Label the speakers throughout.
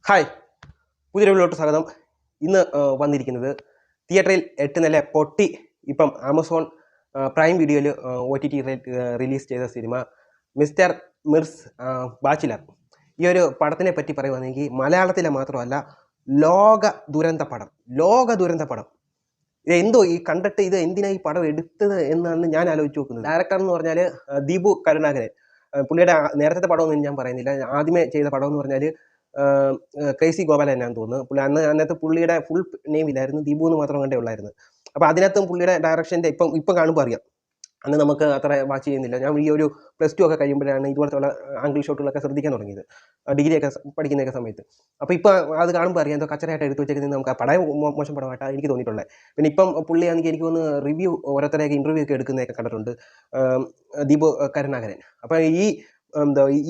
Speaker 1: Hi, പുതിയൊരു വീഡിയോയിലോട്ട് സ്വാഗതം. ഇന്ന് വന്നിരിക്കുന്നത് തിയേറ്ററിൽ 8 നില പൊട്ടി ഇപ്പം ആമസോൺ പ്രൈം വീഡിയോയിൽ OTT റിലീസ് ചെയ്ത സിനിമ മിസ്റ്റർ മിർസ് ബാച്ചിലർ. ഈ ഒരു പടത്തിനെ പറ്റി പറയുവാണെങ്കിൽ മലയാളത്തിലെ മാത്രമല്ല, ലോക ദുരന്ത പടം. എന്തോ ഈ കണ്ടിട്ട് ഇത് എന്തിനാ ഈ പടം എടുത്തത് എന്നാണ് ഞാൻ ആലോചിച്ച് നോക്കുന്നത്. ഡയറക്ടർ എന്ന് പറഞ്ഞാൽ ദീപു കരുണാകരൻ. പുള്ളിയുടെ നേരത്തെ പടമൊന്നും ഞാൻ പറയുന്നില്ല. ആദ്യമേ ചെയ്ത പടം എന്ന് പറഞ്ഞാൽ ക്രേസി ഗോപാലൻ എന്നാന്ന് തോന്നുന്നു. അന്നത്തെ പുള്ളിയുടെ ഫുൾ നെയിം ഇല്ലായിരുന്നു, ദീപു എന്ന് മാത്രം കണ്ടേ ഉള്ളായിരുന്നു. അപ്പോൾ അതിനകത്തും പുള്ളിയുടെ ഡയറക്ഷൻ്റെ ഇപ്പം കാണുമ്പോൾ അറിയാം. അന്ന് നമുക്ക് അത്ര വാച്ച് ചെയ്യുന്നില്ല. ഞാൻ ഈ ഒരു +2 ഒക്കെ കഴിയുമ്പോഴാണ് ഇതുപോലത്തുള്ള ആംഗിൾ ഷോട്ടുകളൊക്കെ ശ്രദ്ധിക്കാൻ തുടങ്ങിയത്, ഡിഗ്രിയൊക്കെ പഠിക്കുന്നതൊക്കെ സമയത്ത്. അപ്പോൾ ഇപ്പോൾ അത് കാണുമ്പോൾ അറിയാം, എന്തോ കച്ചറയായിട്ട് എടുത്ത് വെച്ചേക്കുന്നത്. നമുക്ക് ആ പടം മോശം പടമായിട്ടാണ് എനിക്ക് തോന്നിയിട്ടുള്ളത്. പിന്നെ ഇപ്പം പുള്ളിയാണെങ്കിൽ എനിക്ക് തോന്നുന്നു റിവ്യൂ ഓരോരുത്തരെയൊക്കെ ഇൻ്റർവ്യൂ ഒക്കെ എടുക്കുന്നതൊക്കെ കണ്ടിട്ടുണ്ട്, ദീപു കരുണാകരൻ. അപ്പോൾ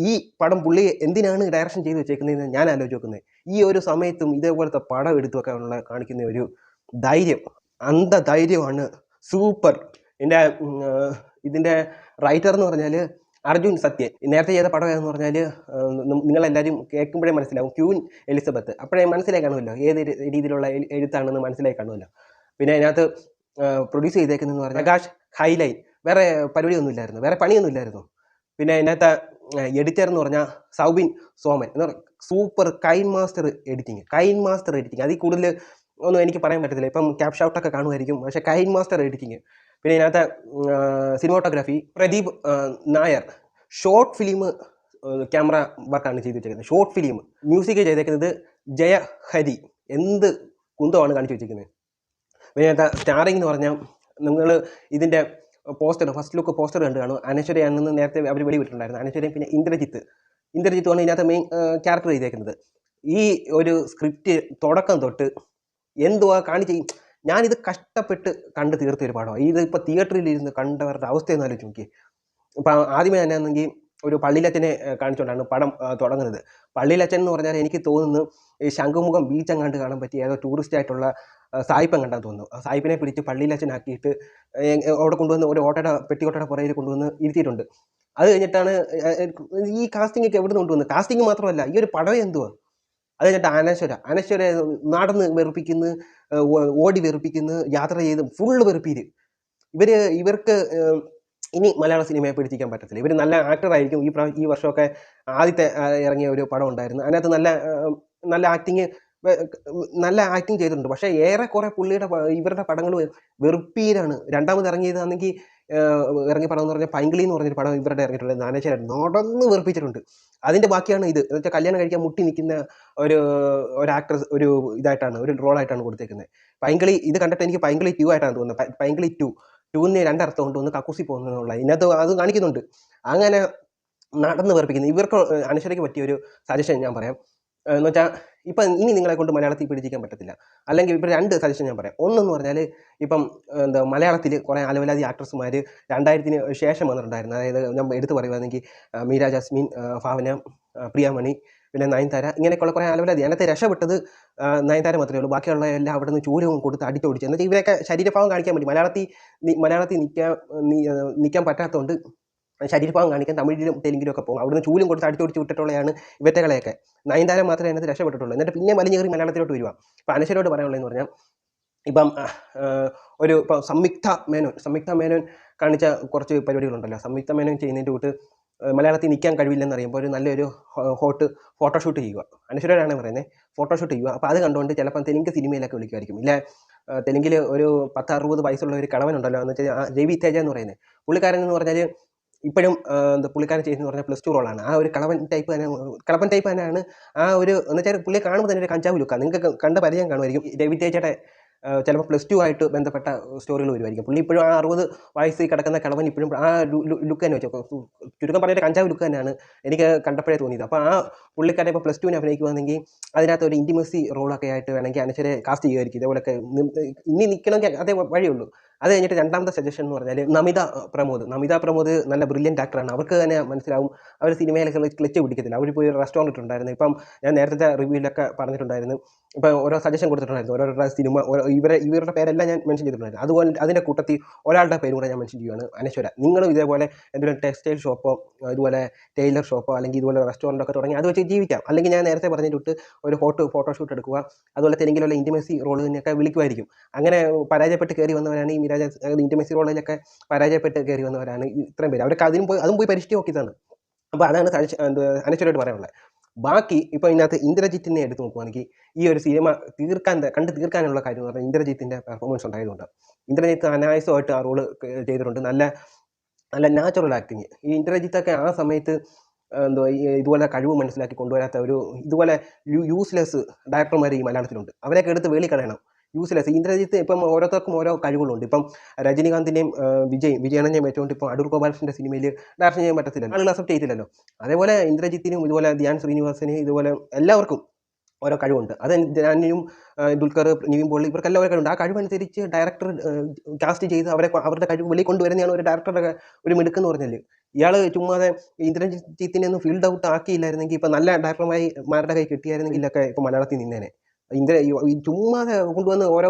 Speaker 1: ഈ പടം പുള്ളി എന്തിനാണ് ഡയറക്ഷൻ ചെയ്ത് വെച്ചേക്കുന്നതെന്ന് ഞാൻ ആലോചിച്ച് നോക്കുന്നത്. ഈ ഒരു സമയത്തും ഇതേപോലത്തെ പടം എടുത്തു വെക്കാനുള്ള കാണിക്കുന്ന ഒരു ധൈര്യം, ധൈര്യമാണ് സൂപ്പർ. ഇതിൻ്റെ റൈറ്റർ എന്ന് പറഞ്ഞാൽ അർജുൻ സത്യൻ. നേരത്തെ ചെയ്ത പടം എന്ന് പറഞ്ഞാൽ നിങ്ങളെല്ലാവരും കേൾക്കുമ്പോഴേ മനസ്സിലാവും, ക്യൂൻ എലിസബത്ത്. അപ്പോഴേ മനസ്സിലായി കാണുമല്ലോ ഏത് രീതിയിലുള്ള എഴുത്താണെന്ന് മനസ്സിലായി കാണുമല്ലോ. പിന്നെ അതിനകത്ത് പ്രൊഡ്യൂസ് ചെയ്തേക്കുന്നതെന്ന് പറഞ്ഞാൽ പ്രകാശ് ഹൈലൈൻ. വേറെ പരിപാടിയൊന്നുമില്ലായിരുന്നു, വേറെ പണിയൊന്നുമില്ലായിരുന്നു. പിന്നെ അതിനകത്ത് എഡിറ്റർ എന്ന് പറഞ്ഞാൽ സൗബിൻ സോമൻ എന്ന് പറഞ്ഞാൽ സൂപ്പർ കൈൻ മാസ്റ്റർ എഡിറ്റിങ്. അതിൽ കൂടുതൽ ഒന്നും എനിക്ക് പറയാൻ പറ്റത്തില്ല. ഇപ്പം ക്യാപ് ഷൗട്ടൊക്കെ കാണുമായിരിക്കും, പക്ഷേ കൈൻ മാസ്റ്റർ എഡിറ്റിങ്. പിന്നെ ഇതിനകത്ത് cinematography Pradeep Nair. Short film camera വർക്കാണ് ചെയ്ത് വെച്ചേക്കുന്നത്, ഷോർട്ട് ഫിലിം. മ്യൂസിക് ചെയ്തേക്കുന്നത് ജയഹരി. എന്ത് കുന്തമാണ് കാണിച്ചു വെച്ചിരിക്കുന്നത്. പിന്നെ ഇതിനകത്ത് സ്റ്റാറിങ് എന്ന് പറഞ്ഞാൽ നിങ്ങൾ ഇതിൻ്റെ ഫസ്റ്റ് ലുക്ക് പോസ്റ്റർ കണ്ടു കാണും. അനശ്വരയാണെന്ന് നേരത്തെ അവർ വെളിവിട്ടിട്ടുണ്ടായിരുന്നു. അനശ്വരയും പിന്നെ ഇന്ദ്രജിത്തുമാണ് ഇതിനകത്ത് മെയിൻ ക്യാരക്ടർ ചെയ്തേക്കുന്നത്. ഈ ഒരു സ്ക്രിപ്റ്റ് തുടക്കം തൊട്ട് എന്തുവാ കാണിച്ച്, ഞാനിത് കഷ്ടപ്പെട്ട് കണ്ട് തീർത്തൊരു പടമാണ്. ഇതിപ്പോൾ തിയേറ്ററിലിരുന്ന് കണ്ടവരുടെ അവസ്ഥയെന്ന് ആലോചിച്ച് നോക്കി. ഇപ്പം ആദ്യമേ തന്നെ ആണെങ്കിൽ ഒരു പള്ളിയിലച്ചനെ കാണിച്ചുകൊണ്ടാണ് പടം തുടങ്ങുന്നത്. പള്ളിയിലച്ചൻ എന്ന് പറഞ്ഞാൽ എനിക്ക് തോന്നുന്നു ഈ ശംഖുമുഖം ബീച്ച് അങ്ങാണ്ട് കാണാൻ പറ്റിയ ഏതോ ടൂറിസ്റ്റ് ആയിട്ടുള്ള സായിപ്പൻ കണ്ടാൻ തോന്നുന്നു. ആ സായിപ്പിനെ പിടിച്ച് പള്ളിയിലച്ചനാക്കിയിട്ട് അവിടെ കൊണ്ടുവന്ന് ഒരു പെട്ടിക്കോട്ടയുടെ പുറയിൽ കൊണ്ടുവന്ന് ഇരുത്തിയിട്ടുണ്ട്. അത് കഴിഞ്ഞിട്ടാണ് ഈ കാസ്റ്റിംഗ് ഒക്കെ എവിടെ നിന്ന് കൊണ്ടുവന്നത്. കാസ്റ്റിംഗ് മാത്രമല്ല, ഈ ഒരു പടം എന്തുവാ. അത് കഴിഞ്ഞിട്ട് അനശ്വര നടന്ന് വെറുപ്പിക്കുന്നു, ഓടി വെറുപ്പിക്കുന്നു, യാത്ര ചെയ്ത് ഫുള്ള് വെറുപ്പീര്. ഇവർക്ക് ഇനി മലയാള സിനിമയെ പിടിച്ചിരിക്കാൻ പറ്റത്തില്ല. ഇവർ നല്ല ആക്ടറായിരിക്കും. ഈ വർഷമൊക്കെ ആദ്യത്തെ ഇറങ്ങിയ ഒരു പടം ഉണ്ടായിരുന്നു, അതിനകത്ത് നല്ല ആക്ടിങ് ചെയ്തിട്ടുണ്ട്. പക്ഷേ ഏറെക്കുറെ ഇവരുടെ പടങ്ങൾ വെറുപ്പീരാണ്. രണ്ടാമത് ഇറങ്ങിയതാണെങ്കിൽ ഇറങ്ങിയ പടം എന്ന് പറഞ്ഞാൽ പൈങ്കിളി എന്ന് പറഞ്ഞൊരു പടം ഇവരുടെ ഇറങ്ങിയിട്ടുള്ളത്. നാനേശ്വരൻ നടന്ന് വെറുപ്പിച്ചിട്ടുണ്ട്. അതിൻ്റെ ബാക്കിയാണ് ഇത്. എന്ന് വെച്ചാൽ കല്യാണം കഴിക്കാൻ മുട്ടി നിൽക്കുന്ന ഒരു ആക്ട്രസ് ഒരു റോളായിട്ടാണ് കൊടുത്തേക്കുന്നത്. പൈങ്കിളി ഇത് കണ്ടിട്ട് എനിക്ക് പൈങ്കിളി 2 ആയിട്ടാണ് തോന്നുന്നത്. പൈങ്കിളി 2ന് രണ്ടർത്ഥം കൊണ്ട് ഒന്ന് കക്കൂസി പോകുന്നതിനുള്ള ഇതിനകത്ത് അത് കാണിക്കുന്നുണ്ട്. അങ്ങനെ നടന്ന് വെറുപ്പിക്കുന്നു. ഇവർക്ക് അനശ്വരയ്ക്ക് പറ്റിയൊരു സജഷൻ ഞാൻ പറയാം. എന്ന് വെച്ചാൽ ഇപ്പം ഇനി നിങ്ങളെ കൊണ്ട് മലയാളത്തിൽ പിടിച്ചിരിക്കാൻ പറ്റത്തില്ല. അല്ലെങ്കിൽ ഇപ്പോൾ 2 സജഷൻ ഞാൻ പറയാം. ഒന്നെന്ന് പറഞ്ഞാൽ ഇപ്പം മലയാളത്തിൽ കുറേ അലവലാതി ആക്ട്രസ്മാർ 2000-ന് ശേഷം വന്നിട്ടുണ്ടായിരുന്നു. അതായത് ഞാൻ എടുത്ത് പറയുകയാണെങ്കിൽ മീര ജാസ്മിൻ, ഭാവന, പ്രിയാമണി, പിന്നെ നയൻതാര, ഇങ്ങനെയൊക്കെയുള്ള കുറേ അലവലാതി. അതിനകത്ത് രക്ഷപ്പെട്ടത് നയൻതാര മാത്രമേ ഉള്ളൂ. ബാക്കിയുള്ള എല്ലാം അവിടെ നിന്ന് ചൂരവും കൊടുത്ത് അടിച്ചോടിച്ച്. എന്നുവെച്ചാൽ ഇവരൊക്കെ ശരീരഭാവം കാണിക്കാൻ വേണ്ടി മലയാളത്തിൽ നിൽക്കാൻ പറ്റാത്തതുകൊണ്ട് ശരീരഭാവം കാണിക്കാൻ തമിഴിലും തെലുങ്കിലും ഒക്കെ പോകും. അവിടുന്ന് ചൂലും കൊടുത്ത് അടിച്ചോടിച്ച് വിട്ടിട്ടുള്ളതാണ് ഇവറ്റകളെയൊക്കെ. നയൻതാര മാത്രമേ അതിനകത്ത് രക്ഷപ്പെട്ടിട്ടുള്ളൂ. എന്നിട്ട് പിന്നെ വലിഞ്ഞേറി മലയാളത്തിലോട്ട് വരുവാ. ഇപ്പം അനശ്വരോട് പറയാനുള്ളതെന്ന് പറഞ്ഞാൽ ഇപ്പം ഇപ്പം സംയുക്ത മേനോൻ കാണിച്ച കുറച്ച് പരിപാടികളുണ്ടല്ലോ. സംയുക്ത മേനോൻ ചെയ്യുന്നതിൻ്റെ കൂട്ട് മലയാളത്തിൽ നിൽക്കാൻ കഴിവില്ലെന്ന് അറിയുമ്പോൾ ഒരു നല്ലൊരു ഫോട്ടോഷൂട്ട് ചെയ്യുക. അനശ്വരനാണ് പറയുന്നത്, ഫോട്ടോഷൂട്ട് ചെയ്യുക. അപ്പോൾ അത് കണ്ടുകൊണ്ട് ചിലപ്പം തെലുങ്ക് സിനിമയിലൊക്കെ വിളിക്കുമായിരിക്കും. ഇല്ല, തെലുങ്കിൽ ഒരു 10-60 വയസ്സുള്ള ഒരു കിളവനുണ്ടല്ലോ, എന്ന് വെച്ചാൽ രവി തേജ എന്ന് പറയുന്നത്. പുള്ളിക്കാരൻ എന്ന് പറഞ്ഞാൽ ഇപ്പോഴും പുള്ളിക്കാരൻ ചെയ്യുന്നതെന്ന് പറഞ്ഞാൽ +2 റോളാണ്. ആ ഒരു കളവൻ ടൈപ്പ് തന്നെയാണ്. ആ ഒരു എന്ന് വെച്ചാൽ പുള്ളിയെ കാണുമ്പോൾ തന്നെ ഒരു കഞ്ചാവ് ലുക്കാണ്. നിങ്ങൾക്ക് കണ്ട പരിചയം കാണുമായിരിക്കും. രവി തേജയുടെ ചിലപ്പോൾ +2 ആയിട്ട് ബന്ധപ്പെട്ട സ്റ്റോറികൾ വരുമായിരിക്കും. പുള്ളി ഇപ്പോഴും ആ 60 വയസ്സിൽ കിടക്കുന്ന കിളവൻ ഇപ്പോഴും ആ ലുക്ക് തന്നെ വെച്ചു. ചുരുക്കം പറഞ്ഞൊരു കഞ്ചാവ് ലുക്ക് തന്നെയാണ് എനിക്ക് കണ്ടപ്പോഴേ തോന്നിയത്. അപ്പോൾ ആ പുള്ളിക്കാരെ ഇപ്പോൾ +2-ന് അഭിനയിക്കുവാണെങ്കിൽ അതിനകത്ത് ഒരു ഇൻറ്റിമസി റോളൊക്കെ ആയിട്ട് വേണമെങ്കിൽ അനശ്വരെ കാസ്റ്റ് ചെയ്യുമായിരിക്കും. ഇതേപോലെയൊക്കെ ഇനി നിൽക്കണമെങ്കിൽ അതേ വഴിയുള്ളൂ. അത് കഴിഞ്ഞിട്ട് രണ്ടാമത്തെ സജഷൻ എന്ന് പറഞ്ഞാൽ നമിത പ്രമോദ് നല്ല ബ്രില്യൻറ്റ് ആക്ടറാണ്. അവർക്ക് തന്നെ മനസ്സിലാവും അവർ സിനിമയിലൊക്കെ ക്ലച്ച് പിടിക്കത്തില്ല. അവർ പോയി റെസ്റ്റോറൻറ്റ് ഇട്ടുണ്ടായിരുന്നു. ഇപ്പം ഞാൻ നേരത്തെ റിവ്യൂവിലൊക്കെ പറഞ്ഞിട്ടുണ്ടായിരുന്നു. ഇപ്പം ഓരോ സജഷൻ കൊടുത്തിട്ടുണ്ടായിരുന്നു. ഓരോരുടെ സിനിമ ഇവരുടെ പേരെല്ലാം ഞാൻ മെൻഷൻ ചെയ്തിട്ടുണ്ടായിരുന്നു. അതുപോലെ അതിൻ്റെ കൂട്ടത്തിൽ ഒരാളുടെ പേരും കൂടെ ഞാൻ മെൻഷൻ ചെയ്യുകയാണ്, അനശ്വര. നിങ്ങളും ഇതേപോലെ എന്തെങ്കിലും ടെക്സ്റ്റൈൽ ഷോപ്പോ ഇതുപോലെ ടൈലർ ഷോപ്പോ അല്ലെങ്കിൽ ഇതുപോലെ റെസ്റ്റോറൻറ്റ് ഒക്കെ തുടങ്ങി അത് വെച്ച് ജീവിക്കാം. അല്ലെങ്കിൽ ഞാൻ നേരത്തെ പറഞ്ഞിട്ട് ഒരു ഫോട്ടോഷൂട്ട് എടുക്കുക, അതുപോലെ തെലുങ്കിലുള്ള ഇൻറ്റിമസി റോളിനൊക്കെ വിളിക്കുമായിരിക്കും. അങ്ങനെ പരാജയപ്പെട്ട് കയറി വന്നവരാണ് ഈ മിരാജ്. ഇൻറ്റിമസി റോളിലൊക്കെ പരാജയപ്പെട്ട് കയറി വന്നവരാണ് ഇത്രയും പേര്. അവർക്ക് അതും പോയി പരിഷ്ടി നോക്കിയതാണ്. അപ്പോൾ അതാണ് അനശ്വരമായിട്ട് പറയാനുള്ളത്. ബാക്കി ഇപ്പോൾ ഇതിനകത്ത് ഇന്ദ്രജിത്തിനെ എടുത്ത് നോക്കുകയാണെങ്കിൽ ഈ ഒരു സിനിമ കണ്ട് തീർക്കാനുള്ള കാര്യം എന്ന് പറഞ്ഞാൽ ഇന്ദ്രജിത്തിൻ്റെ പെർഫോമൻസ് ഉണ്ടായതുകൊണ്ട്. ഇന്ദ്രജിത്ത് അനായാസമായിട്ട് ആ റോള് ചെയ്തിട്ടുണ്ട്. നല്ല നല്ല നാച്ചുറൽ ആക്ടിങ്. ഈ ഇന്ദ്രജിത്തൊക്കെ ആ സമയത്ത് ഇതുപോലെ കഴിവ് മനസ്സിലാക്കി കൊണ്ടുവരാത്ത ഇതുപോലെ യൂസ്ലെസ് ഡയറക്ടർമാർ ഈ മലയാളത്തിലുണ്ട്. അവരെയൊക്കെ എടുത്ത് വെളി കളയണം. യൂസ്ലെസ്. ഇന്ദ്രജിത്ത് ഇപ്പം ഓരോരുത്തർക്കും ഓരോ കഴിവുകളുണ്ട്. ഇപ്പം രജനീകാന്തിൻ്റെയും വിജയണ്ണനെയും വെച്ചുകൊണ്ട് ഇപ്പോൾ അടൂർ ഗോപാലകൃഷ്ണൻ്റെ സിനിമയിൽ ഡയറക്ഷൻ ചെയ്യാൻ പറ്റത്തില്ലല്ലോ, ആളുകൾ അക്സെപ്റ്റ് ചെയ്തില്ലല്ലോ. അതേപോലെ ഇന്ദ്രജിത്തിനും ഇതുപോലെ ധ്യാൻ ശ്രീനിവാസന് ഇതുപോലെ എല്ലാവർക്കും ഓരോ കഴിവുണ്ട്. അത് ധ്യാനിനും ദുൽഖർ, നിവിൻ പോളി ഇവർക്കെല്ലാം ഓരോ കഴിവുണ്ട്. ആ കഴിവനുസരിച്ച് ഡയറക്ടർ കാസ്റ്റ് ചെയ്ത് അവരുടെ കഴിവ് വെളി കൊണ്ടുവരുന്നതാണ് ഒരു ഡയറക്ടറുടെ ഒരു മിടുക്കെന്ന് പറഞ്ഞാൽ. ഇയാൾ ചുമ്മാതെ ഇന്ദ്രജിത്തിനെ ഒന്നും ഫീൽഡ് ഔട്ട് ആക്കിയില്ലായിരുന്നെങ്കിൽ ഇപ്പം നല്ല ഡയറക്ടർമാരുടെ കൈ കിട്ടിയായിരുന്നെങ്കിലൊക്കെ ഇപ്പോൾ മലയാളത്തിൽ നിന്നേനെ. ചുമ്മാതെ കൊണ്ടുവന്ന് ഓരോ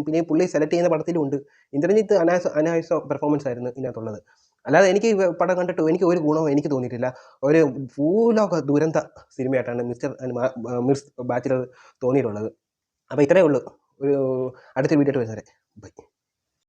Speaker 1: പിന്നെ പുള്ളി സെലക്ട് ചെയ്യുന്ന പടത്തിലുമുണ്ട്. ഇന്ദ്രജിത്ത് അനായാസ പെർഫോമൻസ് ആയിരുന്നു ഇതിനകത്തുള്ളത്. അല്ലാതെ എനിക്ക് ഈ പടം കണ്ടിട്ട് എനിക്ക് ഒരു ഗുണവും എനിക്ക് തോന്നിയിട്ടില്ല. ഒരു ഭൂലോക ദുരന്ത സിനിമയായിട്ടാണ് മിർസ് ബാച്ചിലർ തോന്നിയിട്ടുള്ളത്. അപ്പോൾ ഇത്രയേ ഉള്ളൂ. ഒരു അടുത്ത വീഡിയോ ആയിട്ട് വരുന്നവരെ ബൈ.